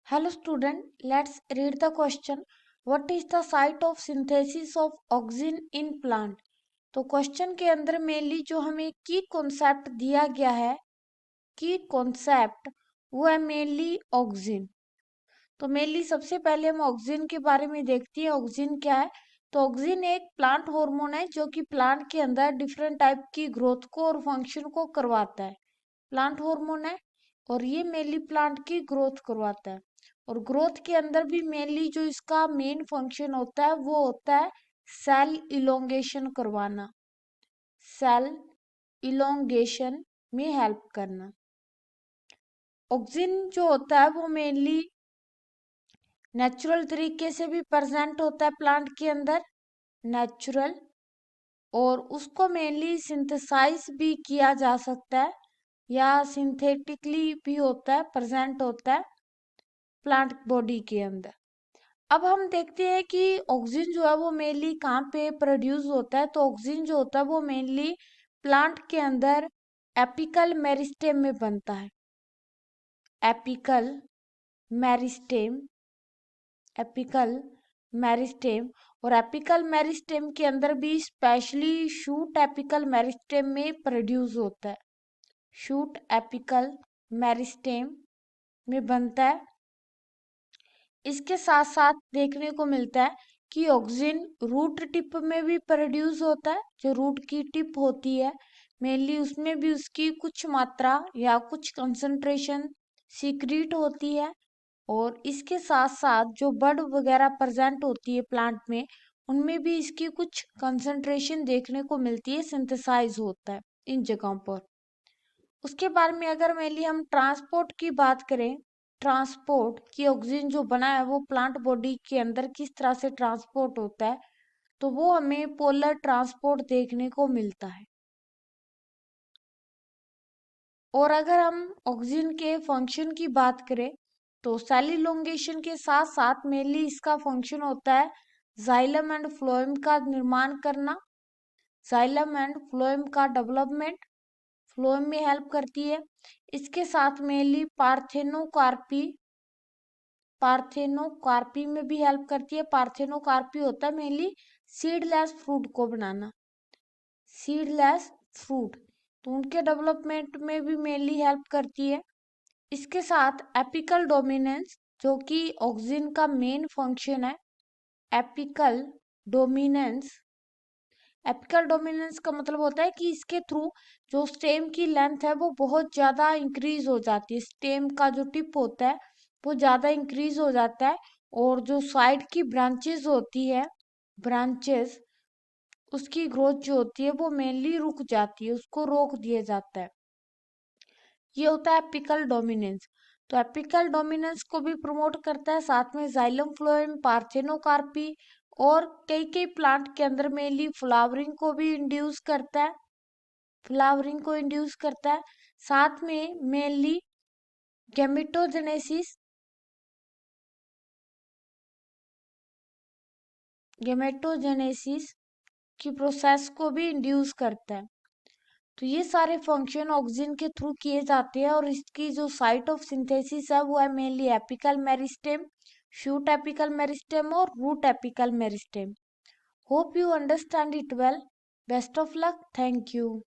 Hello student, let's read the question. What is the site of synthesis of auxin in plant? तो question के अंदर mainly जो हमें की कॉन्सेप्ट दिया गया है, की कॉन्सेप्ट वो है मेनली ऑक्सिन। तो मेनली सबसे पहले हम ऑक्सिन के बारे में देखते हैं। ऑक्सिन क्या है? तो ऑक्सिन एक प्लांट हार्मोन है जो कि प्लांट के अंदर डिफरेंट टाइप की ग्रोथ को और फंक्शन को करवाता है। प्लांट हार्मोन है और ये मेनली प्लांट की ग्रोथ करवाता है। और ग्रोथ के अंदर भी मेनली जो इसका मेन फंक्शन होता है वो होता है सेल इलोंगेशन करवाना, सेल इलोंगेशन में हेल्प करना। ऑक्सिन जो होता है वो मेनली नेचुरल तरीके से भी प्रेजेंट होता है प्लांट के अंदर, नेचुरल, और उसको मेनली सिंथेसाइज भी किया जा सकता है या सिंथेटिकली भी होता है, प्रेजेंट होता है प्लांट बॉडी के अंदर। अब हम देखते हैं कि ऑक्सीजन जो है वो मेनली कहाँ पे प्रोड्यूस होता है। तो ऑक्सीजन जो होता है वो मेनली प्लांट के अंदर एपिकल मेरिस्टेम में बनता है। एपिकल मेरिस्टेम, एपिकल मेरिस्टेम, और एपिकल मेरिस्टेम के अंदर भी स्पेशली शूट एपिकल मेरिस्टेम में प्रोड्यूस होता है। शूट एपिकल मेरिस्टेम में बनता है। इसके साथ साथ देखने को मिलता है कि ऑक्सिन रूट टिप में भी प्रोड्यूस होता है। जो रूट की टिप होती है मेनली उसमें भी उसकी कुछ मात्रा या कुछ कंसंट्रेशन सीक्रेट होती है। और इसके साथ साथ जो बड वगैरह प्रेजेंट होती है प्लांट में उनमें भी इसकी कुछ कंसंट्रेशन देखने को मिलती है, सिंथेसाइज होता है इन जगहों पर। उसके बाद में अगर मेनली हम ट्रांसपोर्ट की बात करें, ट्रांसपोर्ट की ऑक्सीजन जो बना है वो प्लांट बॉडी के अंदर किस तरह से ट्रांसपोर्ट होता है, तो वो हमें पोलर ट्रांसपोर्ट देखने को मिलता है। और अगर हम ऑक्सीजन के फंक्शन की बात करें तो सेल इलोंगेशन के साथ साथ मेनली इसका फंक्शन होता है जाइलम एंड फ्लोएम का निर्माण करना, जाइलम एंड फ्लोएम का डेवलपमेंट, फ्लोएम में हेल्प करती है। इसके साथ मेनली पार्थेनोकार्पी, पार्थेनोकार्पी में भी हेल्प करती है। पार्थेनोकार्पी होता है मेनली सीडलेस फ्रूट को बनाना, सीडलेस फ्रूट, तो उनके डेवलपमेंट में भी मेनली हेल्प करती है। इसके साथ एपिकल डोमिनेंस जो कि ऑक्सिन का मेन फंक्शन है, एपिकल डोमिनेंस, एपिकल डोमिनेंस का मतलब होता है कि इसके थ्रू जो स्टेम की लेंथ है वो बहुत ज़्यादा इंक्रीज हो जाती है। स्टेम का जो टिप होता है वो ज़्यादा इंक्रीज हो जाता है और जो साइड की ब्रांचेस होती है, ब्रांचेस, उसकी ग्रोथ जो होती है वो मेनली रुक जाती है, उसको रोक दिया जाता है। ये होता है एपिकल डोमिनेंस। तो एपिकल डोमिनेंस को भी प्रमोट करता है, साथ में जाइलम फ्लोएम, पार्थेनोकार्पी और कई कई प्लांट के अंदर मेनली फ्लावरिंग को भी इंड्यूस करता है, फ्लावरिंग को इंड्यूस करता है। साथ में मेनली गेमेटोजेनेसिस, गेमेटोजेनेसिस की प्रोसेस को भी इंड्यूस करता है। तो ये सारे फंक्शन ऑक्सिन के थ्रू किए जाते हैं और इसकी जो साइट ऑफ सिंथेसिस है वो है mainly apical meristem, shoot apical meristem और root apical meristem. Hope you understand it well. Best of luck. Thank you.